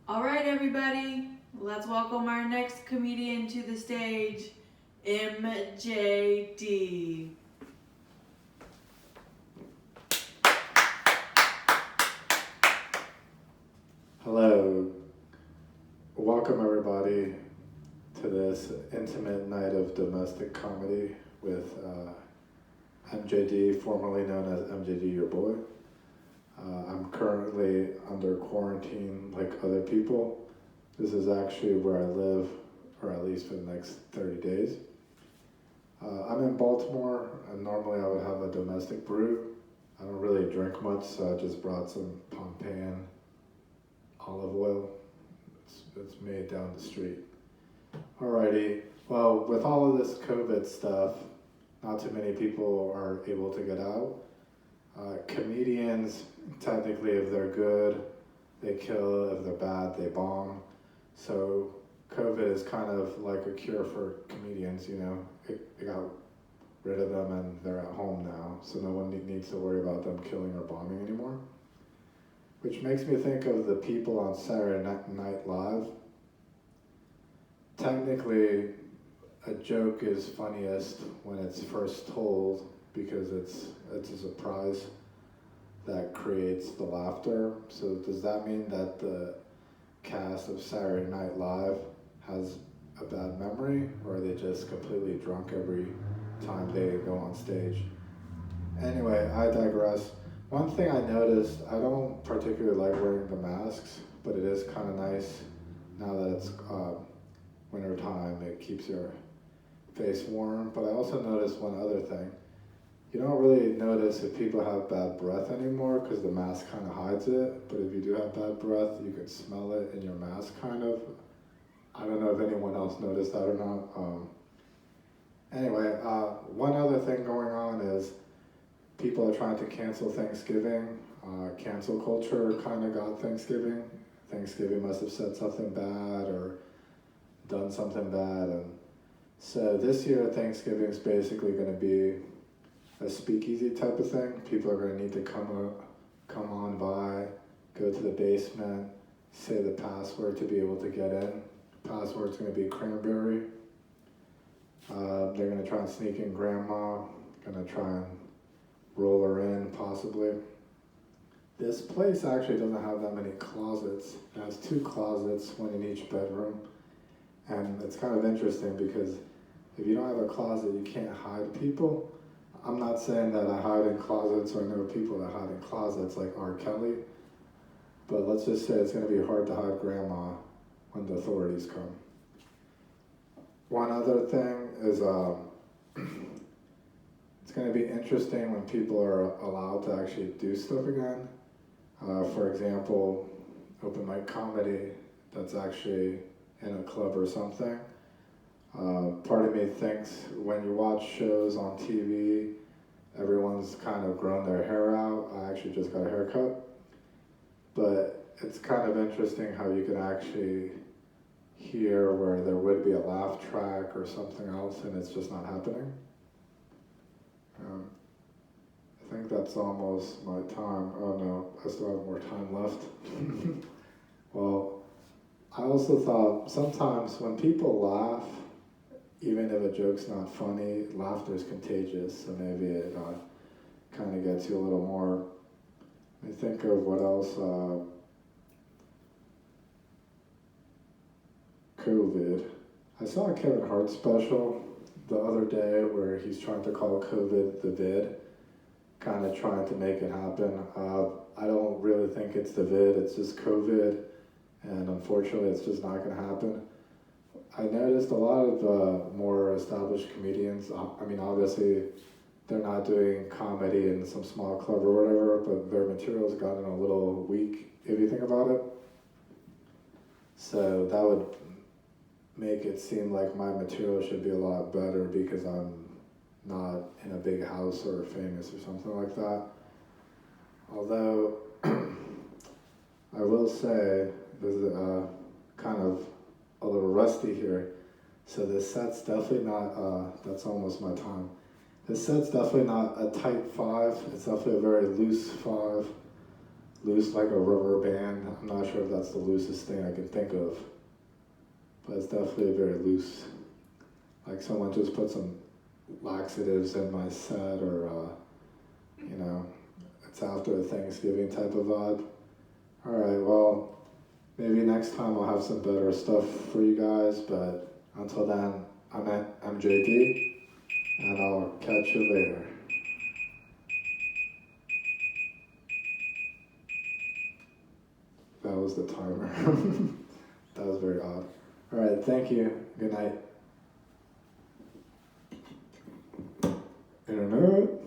All right, everybody, let's welcome our next comedian to the stage, MJD. Hello, welcome everybody to this intimate night of domestic comedy with MJD, formerly known as MJD Your Boy. I'm currently under quarantine like other people. This is actually where I live, or at least for the next 30 days. I'm in Baltimore, and normally I would have a domestic brew. I don't really drink much, so I just brought some Pompeian olive oil. It's made down the street. Alrighty, well, with all of this COVID stuff, not too many people are able to get out. Comedians, technically, if they're good, they kill. If they're bad, they bomb. So COVID is kind of like a cure for comedians, you know. It got rid of them and they're at home now, so no one needs to worry about them killing or bombing anymore. Which makes me think of the people on Saturday Night Live. Technically, a joke is funniest when it's first told because it's a surprise that creates the laughter. So does that mean that the cast of Saturday Night Live has a bad memory, or are they just completely drunk every time they go on stage? Anyway, I digress. One thing I noticed, I don't particularly like wearing the masks, but it is kind of nice now that it's winter time. It keeps your face warm. But I also noticed one other thing. You don't really notice if people have bad breath anymore because the mask kind of hides it. But if you do have bad breath, you can smell it in your mask kind of. I don't know if anyone else noticed that or not. Anyway, one other thing going on is people are trying to cancel Thanksgiving. Cancel culture kind of got Thanksgiving. Thanksgiving must have said something bad or done something bad. And so this year, Thanksgiving is basically going to be a speakeasy type of thing. People are going to need to come on by, go to the basement, say the password to be able to get in. Password's going to be cranberry. They're going to try and sneak in grandma, going to try and roll her in, possibly. This place actually doesn't have that many closets. It has 2 closets, one in each bedroom. And it's kind of interesting because if you don't have a closet, you can't hide people. I'm not saying that I hide in closets or know people that hide in closets like R. Kelly, but let's just say it's going to be hard to hide grandma when the authorities come. One other thing is it's going to be interesting when people are allowed to actually do stuff again. For example, open mic comedy that's actually in a club or something. Part of me thinks when you watch shows on TV, everyone's kind of grown their hair out. I actually just got a haircut. But it's kind of interesting how you can actually hear where there would be a laugh track or something else and it's just not happening. I think that's almost my time. Oh no, I still have more time left. Well, I also thought sometimes when people laugh, even if a joke's not funny, laughter is contagious, so maybe it kind of gets you a little more. Let me think of what else. COVID. I saw a Kevin Hart special the other day where he's trying to call COVID the vid, kind of trying to make it happen. I don't really think it's the vid, it's just COVID, and unfortunately it's just not going to happen. I noticed a lot of more established comedians, I mean obviously they're not doing comedy in some small club or whatever, but their material's gotten a little weak if you think about it. So that would make it seem like my material should be a lot better because I'm not in a big house or famous or something like that. Although, I will say, this is kind of a little rusty here. So this set's definitely not, that's almost my time. This set's definitely not a tight 5. It's definitely a very loose 5. loose like a rubber band. I'm not sure if that's the loosest thing I can think of, but it's definitely very loose. Like someone just put some laxatives in my set, or you know, it's after a Thanksgiving type of vibe. Alright, well, maybe next time I'll have some better stuff for you guys, but until then, I'm at MJD, and I'll catch you later. That was the timer. That was very odd. Alright, thank you. Good night. Internet.